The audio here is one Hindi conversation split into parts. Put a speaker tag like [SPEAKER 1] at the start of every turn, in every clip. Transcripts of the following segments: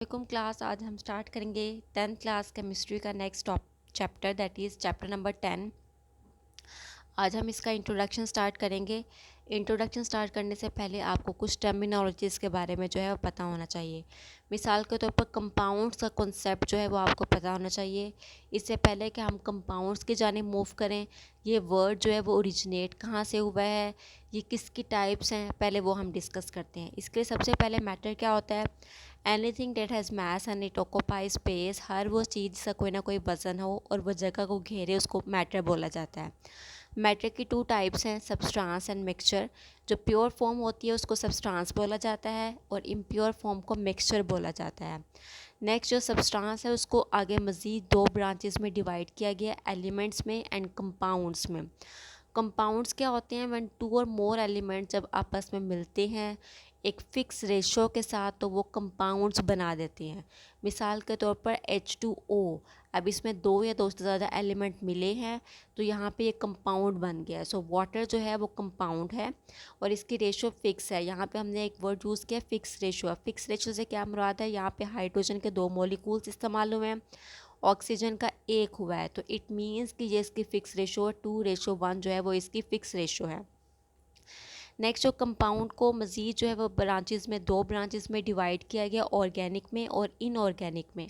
[SPEAKER 1] वालेकुम क्लास। आज हम स्टार्ट करेंगे 10th क्लास केमिस्ट्री का next chapter, that is chapter number 10। आज हम इसका इंट्रोडक्शन स्टार्ट करेंगे। इंट्रोडक्शन स्टार्ट करने से पहले आपको कुछ टर्मिनोलॉजीज़ के बारे में जो है वो पता होना चाहिए। मिसाल के तौर पर कंपाउंड्स का कॉन्सेप्ट जो है वो आपको पता होना चाहिए। इससे पहले कि हम कंपाउंड्स की जानिब मूव करें, ये वर्ड जो है वो ओरिजिनेट कहाँ से हुआ है, ये किसकी टाइप्स हैं, पहले वो हम डिस्कस करते हैं। इसके लिए सबसे पहले मैटर क्या होता है। Anything that has mass and it occupy space, हर वो चीज़ जिसका कोई ना कोई वज़न हो और वो जगह को घेरे, उसको मैटर बोला जाता है। मैटर की टू टाइप्स हैं, सब्सटेंस एंड मिक्सचर। जो प्योर फॉर्म होती है उसको सब्सटेंस बोला जाता है और इम्प्योर फॉर्म को मिक्सचर बोला जाता है। नेक्स्ट जो सब्सटेंस है उसको आगे मज़ीद दो ब्रांचेस में डिवाइड किया गया, एलिमेंट्स में एंड कंपाउंड्स में। कंपाउंड्स क्या होते हैं, व्हेन टू और मोर एलिमेंट्स जब आपस में मिलते हैं एक फ़िक्स रेशो के साथ तो वो कंपाउंड्स बना देते हैं। मिसाल के तौर पर H2O, अब इसमें दो या दो से ज़्यादा एलिमेंट मिले हैं तो यहाँ पे ये कंपाउंड बन गया है। सो वाटर जो है वो कंपाउंड है और इसकी रेशो फिक्स है। यहाँ पे हमने एक वर्ड यूज़ किया, फिक्स रेशो। फिक्स रेशो से क्या मुराद है, यहाँ पे हाइड्रोजन के 2 मॉलिक्यूल्स इस्तेमाल हुए हैं, ऑक्सीजन का 1 हुआ है, तो इट मीन्स कि ये इसकी फ़िक्स रेशो 2:1 जो है वो इसकी फ़िक्स रेशो है। नेक्स्ट जो कंपाउंड को मज़ीद जो है वो ब्रांचेस में, दो ब्रांचेस में डिवाइड किया गया, ऑर्गेनिक में और इनऑर्गेनिक में।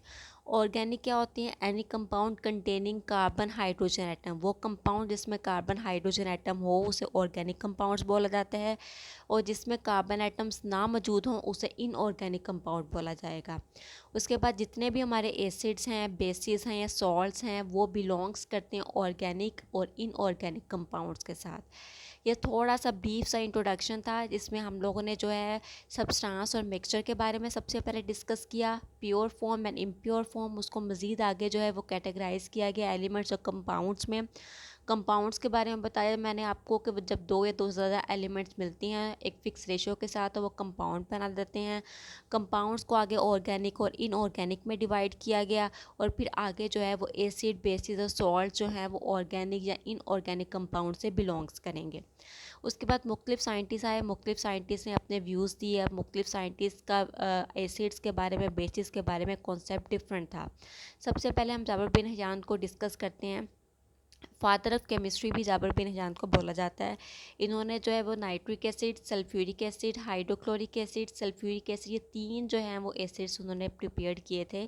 [SPEAKER 1] ऑर्गेनिक क्या होती हैं, any compound containing carbon hydrogen atom. वो कंपाउंड जिसमें कार्बन हाइड्रोजन एटम हो उसे ऑर्गेनिक कंपाउंड्स बोला जाता है, और जिसमें कार्बन एटम्स ना मौजूद हों उसे इनऑर्गेनिक कंपाउंड बोला जाएगा। उसके बाद जितने भी हमारे एसिड्स हैं, बेसिस हैं या सॉल्ट्स हैं, वो बिलोंग्स करते हैं ऑर्गेनिक और इनऑर्गेनिक कंपाउंड्स के साथ। ये थोड़ा सा ब्रीफ सा इंट्रोडक्शन था जिसमें हम लोगों ने जो है सब्सटेंस और मिक्सचर के बारे में सबसे पहले डिस्कस किया, pure form and impure form. उसको मज़ीद आगे जो है वो कैटेगराइज़ किया गया एलिमेंट्स और कंपाउंड्स में। कंपाउंड्स के बारे में बताया मैंने आपको कि जब दो या दो से ज़्यादा एलिमेंट्स मिलती हैं एक फ़िक्स रेशो के साथ तो वो कंपाउंड बना देते हैं। कंपाउंड्स को आगे ऑर्गेनिक और इनऑर्गेनिक में डिवाइड किया गया, और फिर आगे जो है वो एसिड, बेसिस और सॉल्ट जो है वो ऑर्गेनिक या इनऑर्गेनिक कंपाउंड से बिलोंग्स करेंगे। उसके बाद मुख्तलिफ साइंटिस्ट आए, मुख्तलिफ साइंटिस्ट ने अपने व्यूज़ दिए। अब मुख्तलिफ साइंटिस्ट का एसिड्स के बारे में, बेसिस के बारे में कॉन्सेप्ट डिफरेंट था। सबसे पहले हम जाबर बिन हयान को डिस्कस करते हैं। फादर ऑफ केमिस्ट्री भी जाबर बिन हयान को बोला जाता है। इन्होंने जो है वो nitric acid, sulphuric acid, hydrochloric acid, sulphuric acid, ये 3 जो हैं वो एसिड्स उन्होंने प्रिपेयर किए थे।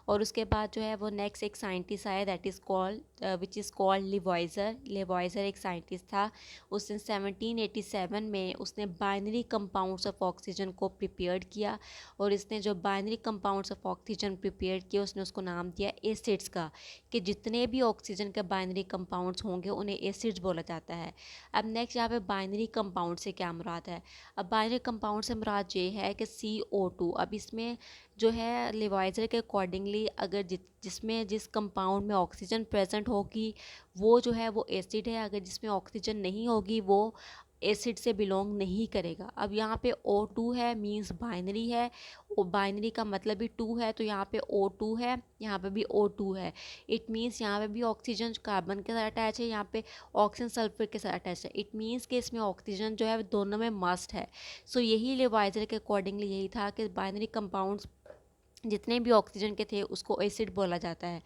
[SPEAKER 1] और उसके बाद जो है वो नेक्स्ट एक साइंटिस्ट आया, that is called which is called Lavoisier. Lavoisier एक साइंटिस्ट था। उसने 1787 में उसने बाइनरी कंपाउंड्स ऑफ ऑक्सीजन को प्रिपेयर किया, और इसने जो binary compounds of oxygen prepare किया उसने उसको नाम दिया एसिड्स का, कि जितने भी ऑक्सीजन के बाइनरी कंपाउंड्स होंगे उन्हें एसिड्स बोला जाता है। अब नेक्स्ट यहाँ पे बाइनरी कंपाउंड से क्या मुराद है। अब बाइनरी कंपाउंड से मुराद ये है कि CO2। अब इसमें जो है लिवाइजर के अकॉर्डिंगली अगर जिसमें जिस कंपाउंड में ऑक्सीजन प्रेजेंट होगी वो जो है वो एसिड है, अगर जिसमें ऑक्सीजन नहीं होगी वो एसिड से बिलोंग नहीं करेगा। अब यहाँ पे O2 है, मींस बाइनरी है, और बाइनरी का मतलब भी 2 है, तो यहाँ पे O2 है, यहाँ पे भी O2 है। इट मींस यहाँ पे भी ऑक्सीजन कार्बन के साथ अटैच है, यहाँ पे ऑक्सीजन सल्फर के साथ अटैच है। इट मींस कि इसमें ऑक्सीजन जो है दोनों में मस्ट है। सो यही लिवाइजर के अकॉर्डिंगली यही था कि बाइनरी कंपाउंड्स जितने भी ऑक्सीजन के थे उसको एसिड बोला जाता है।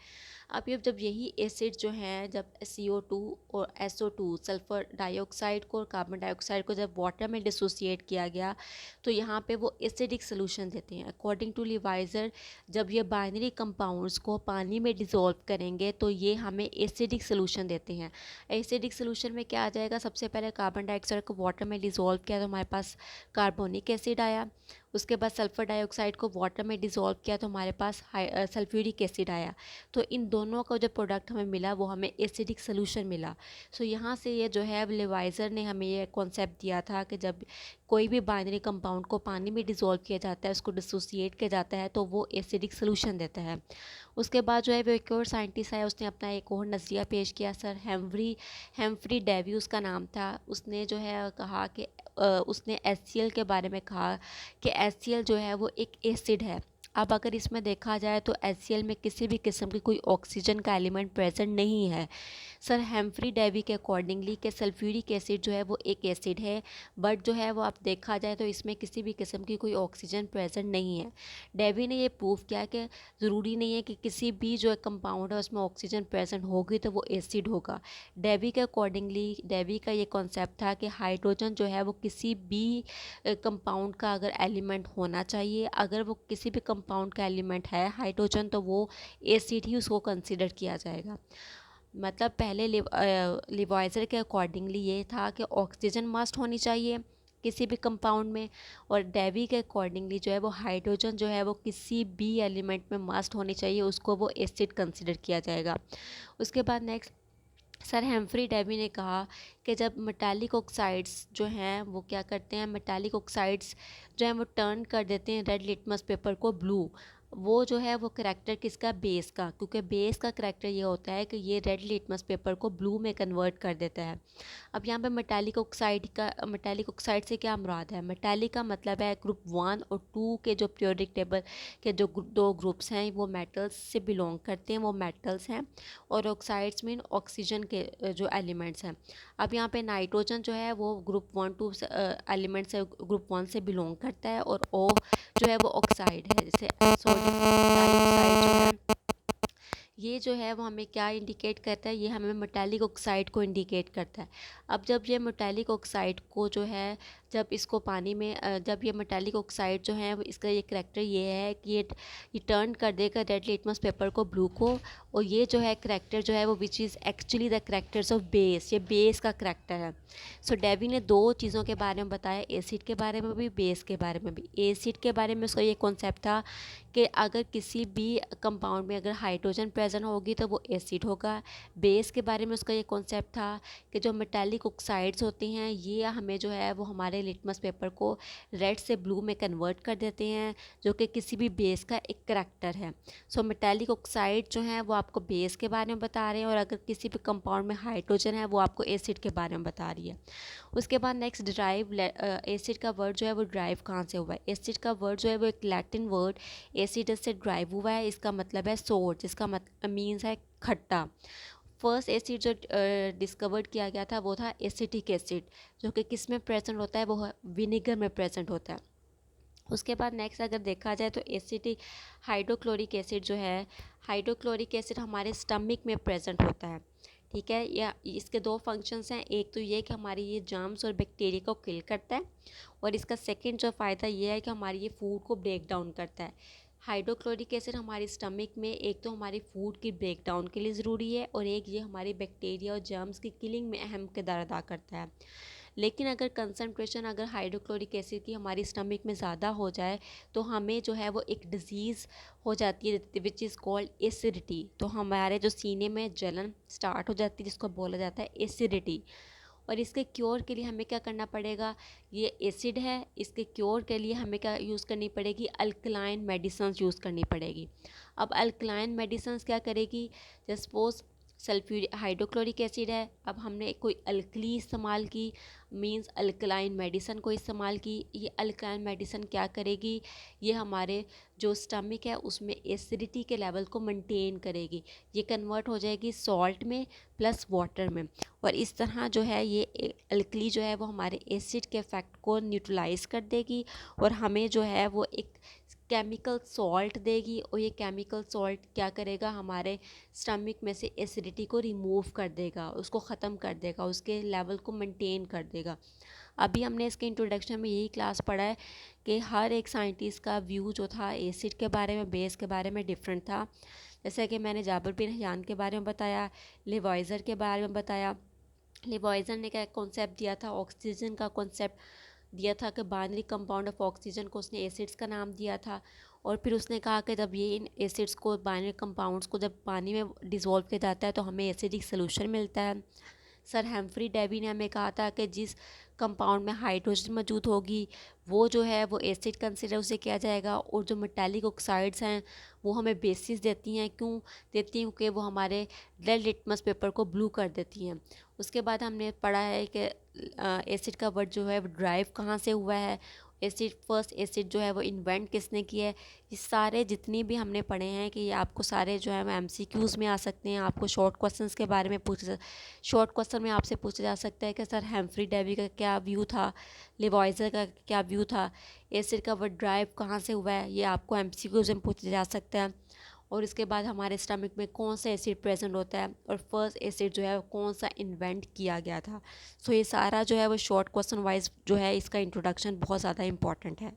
[SPEAKER 1] अब ये जब यही एसिड जो हैं, जब CO2 और SO2 सल्फ़र डाइऑक्साइड को और कार्बन डाइऑक्साइड को जब वाटर में डिसोसिएट किया गया तो यहाँ पे वो एसिडिक सोल्यूशन देते हैं। अकॉर्डिंग टू लिवाइजर, जब ये बाइनरी कंपाउंड्स को पानी में डिज़ोल्व करेंगे तो ये हमें एसिडिक सोल्यूशन देते हैं। एसिडिक सोल्यूशन में क्या आ जाएगा, सबसे पहले कार्बन डाइऑक्साइड को वाटर में डिज़ोल्व किया तो हमारे पास कार्बोनिक एसिड आया। उसके बाद सल्फ़र डाइऑक्साइड को वाटर में डिज़ोल्व किया तो हमारे पास सल्फ्यूरिक एसिड आया। तो इन दोनों का जो प्रोडक्ट हमें मिला वो हमें एसिडिक सोल्यूशन मिला। सो यहाँ से ये जो है लिवाइजर ने हमें ये कॉन्सेप्ट दिया था कि जब कोई भी बाइनरी कंपाउंड को पानी में डिज़ोल्व किया जाता है, उसको डिसोसिएट किया जाता है तो वो एसिडिक सोल्यूशन देता है। उसके बाद जो है वो एक और साइंटिस्ट है, उसने अपना एक और नज़रिया पेश किया, सर हेम्फ्री डेवी उसका नाम था। उसने जो है कहा कि उसने HCl के बारे में कहा कि HCl जो है वो एक एसिड है। अब अगर इसमें देखा जाए तो HCl में किसी भी किस्म की कोई ऑक्सीजन का एलिमेंट प्रेजेंट नहीं है। सर हेम्फ्री डेवी के अकॉर्डिंगली कि सल्फ्यूरिक एसिड जो है वो एक एसिड है, बट जो है वो आप देखा जाए तो इसमें किसी भी किस्म की कोई ऑक्सीजन प्रेजेंट नहीं है। डेवी ने ये प्रूव किया कि ज़रूरी नहीं है कि किसी भी जो कंपाउंड है उसमें ऑक्सीजन प्रेजेंट होगी तो वो एसिड होगा। डेवी के अकॉर्डिंगली डेवी का ये कॉन्सेप्ट था कि हाइड्रोजन जो है वो किसी भी कंपाउंड का अगर एलिमेंट होना चाहिए, अगर वो किसी भी कंपाउंड का एलिमेंट है हाइड्रोजन, तो वो एसिड ही उसको कंसिडर किया जाएगा। मतलब पहले लिवाइजर के अकॉर्डिंगली ये था कि ऑक्सीजन मस्ट होनी चाहिए किसी भी कंपाउंड में, और डेवी के अकॉर्डिंगली जो है वो हाइड्रोजन जो है वो किसी भी एलिमेंट में मस्ट होनी चाहिए, उसको वो एसिड कंसिडर किया जाएगा। उसके बाद नेक्स्ट सर हेम्फ्री डेवी ने कहा कि जब मेटालिक ऑक्साइड्स जो हैं वो क्या करते हैं, मेटालिक ऑक्साइड्स जो हैं वो टर्न कर देते हैं रेड लिटमस पेपर को ब्लू, वो जो है वो करैक्टर किसका, बेस का, क्योंकि बेस का करैक्टर ये होता है कि ये रेड लिटमस पेपर को ब्लू में कन्वर्ट कर देता है। अब यहाँ पे मेटालिक ऑक्साइड से क्या मुराद है, मेटालिक का मतलब है ग्रुप 1 और 2 के जो पीरियोडिक टेबल के जो दो ग्रुप्स हैं वो मेटल्स से बिलोंग करते हैं, वो मेटल्स हैं, और ऑक्साइड्स मीन ऑक्सीजन के जो एलिमेंट्स हैं। अब यहाँ पे नाइट्रोजन जो है वो ग्रुप 1-2 एलिमेंट से ग्रुप 1 से बिलोंग करता है, और ओ जो है वो ऑक्साइड है, जैसे सोडियम डाइऑक्साइड जो है ये जो है वो हमें क्या इंडिकेट करता है, ये हमें मेटालिक ऑक्साइड को इंडिकेट करता है। अब जब ये मेटालिक ऑक्साइड को जो है जब इसको पानी में जब ये मेटालिक ऑक्साइड जो है इसका ये करैक्टर ये है कि ये टर्न कर देगा रेड लिटमस पेपर को ब्लू को, और ये जो है करैक्टर जो है वो which is actually the characters of base, ये बेस का करैक्टर है। सो डेवी ने दो चीज़ों के बारे में बताया, एसिड के बारे में भी, बेस के बारे में भी। एसिड के बारे में उसका ये कॉन्सेप्ट था कि अगर किसी भी कंपाउंड में अगर हाइड्रोजन प्रेजेंट होगी तो वो एसिड होगा। बेस के बारे में उसका ये कॉन्सेप्ट था कि जो मेटालिक ऑक्साइड्स होती हैं ये हमें जो है वो हमारे लिटमस पेपर को रेड से ब्लू में कन्वर्ट कर देते हैं, जो कि किसी भी बेस का एक करैक्टर है। सो मेटालिक ऑक्साइड जो है वो आपको बेस के बारे में बता रहे हैं, और अगर किसी भी कंपाउंड में हाइड्रोजन है वो आपको एसिड के बारे में बता रही है। उसके बाद नेक्स्ट ड्राइव, एसिड का वर्ड जो है वो ड्राइव कहाँ से हुआ है। एसिड का वर्ड जो है वो एक लैटिन वर्ड एसिडस से ड्राइव हुआ है, इसका मतलब है सोर, जिसका मीन्स है खट्टा। फर्स्ट एसिड जो डिस्कवर्ड किया गया था वो था एसिटिक एसिड, जो कि किस में प्रेजेंट होता है, वो विनेगर में प्रेजेंट होता है। उसके बाद नेक्स्ट अगर देखा जाए तो एसिटिक हाइड्रोक्लोरिक एसिड जो है, हाइड्रोक्लोरिक एसिड हमारे स्टमक में प्रेजेंट होता है। ठीक है, या इसके दो फंक्शंस हैं, एक तो ये कि हमारी ये जर्म्स और बैक्टीरिया को किल करता है, और इसका सेकंड जो फ़ायदा ये है कि हमारी ये फूड को ब्रेक डाउन करता है। हाइड्रोक्लोरिक एसिड हमारी स्टमक में एक तो हमारी फूड की ब्रेक डाउन के लिए ज़रूरी है, और एक ये हमारी बैक्टीरिया और जर्म्स की किलिंग में अहम किरदार अदा करता है। लेकिन अगर कंसनट्रेशन अगर हाइड्रोक्लोरिक एसिड की हमारी स्टमक में ज़्यादा हो जाए तो हमें जो है वो एक डिज़ीज़ हो जाती है विच इज़ कॉल्ड एसिडिटी। तो हमारे जो सीने में जलन स्टार्ट हो जाती है जिसको बोला जाता है एसिडिटी। और इसके क्योर के लिए हमें क्या करना पड़ेगा, ये एसिड है, इसके क्योर के लिए हमें क्या यूज़ करनी पड़ेगी, अल्कलाइन मेडिसिन्स यूज़ करनी पड़ेगी। अब अल्कलाइन मेडिसिन्स क्या करेगी, just suppose sulphuric hydrochloric acid है, अब हमने कोई अल्कली इस्तेमाल की, मींस अल्कलाइन मेडिसन को इस्तेमाल की, ये अल्कलाइन मेडिसन क्या करेगी, ये हमारे जो स्टमक है उसमें एसिडिटी के लेवल को मेंटेन करेगी, ये कन्वर्ट हो जाएगी सॉल्ट में प्लस वाटर में, और इस तरह जो है ये अल्कली जो है वो हमारे एसिड के इफेक्ट को न्यूट्रलाइज कर देगी, और हमें जो है वो एक केमिकल सॉल्ट देगी, और ये केमिकल सॉल्ट क्या करेगा, हमारे स्टमक में से एसिडिटी को रिमूव कर देगा, उसको ख़त्म कर देगा, उसके लेवल को मेंटेन कर देगा। अभी हमने इसके इंट्रोडक्शन में यही क्लास पढ़ा है कि हर एक साइंटिस्ट का व्यू जो था एसिड के बारे में, बेस के बारे में डिफरेंट था। जैसे कि मैंने जाबिर बिन हयान के बारे में बताया, लिवाइजर के बारे में बताया। लिवाइजर ने क्या कॉन्सेप्ट दिया था, ऑक्सीजन का कॉन्सेप्ट दिया था कि बाइनरी कंपाउंड ऑफ ऑक्सीजन को उसने एसिड्स का नाम दिया था, और फिर उसने कहा कि जब ये इन एसिड्स को, बाइनरी कंपाउंड्स को जब पानी में डिसॉल्व किया जाता है तो हमें एसिडिक सोल्यूशन मिलता है। सर हेम्फ्री डेवी ने हमें कहा था कि जिस कंपाउंड में हाइड्रोजन मौजूद होगी वो जो है वो एसिड कंसिडर उसे किया जाएगा, और जो मेटालिक ऑक्साइड्स हैं वो हमें बेसिस देती हैं, क्यों देती हैं, क्योंकि वो हमारे रेड लिटमस पेपर को ब्लू कर देती हैं। उसके बाद हमने पढ़ा है कि एसिड का वर्ड जो है वो ड्राइव कहाँ से हुआ है, एसिड, फर्स्ट एसिड जो है वो इन्वेंट किसने किया है। ये सारे जितनी भी हमने पढ़े हैं कि ये आपको सारे जो है वो MCQs में आ सकते हैं। आपको शॉर्ट क्वेश्चंस के बारे में शॉर्ट क्वेश्चन में आपसे पूछा जा सकता है कि सर हेम्फ्री डेवी का क्या व्यू था, लिवॉइजर का क्या व्यू था, एसिड का ड्राइव कहाँ से हुआ है, ये आपको MCQs में पूछा जा सकता है। और इसके बाद हमारे स्टमक में कौन सा एसिड प्रेजेंट होता है और फर्स्ट एसिड जो है वो कौन सा इन्वेंट किया गया था। सो ये सारा जो है वो शॉर्ट क्वेश्चन वाइज जो है इसका इंट्रोडक्शन बहुत ज़्यादा इंपॉर्टेंट है।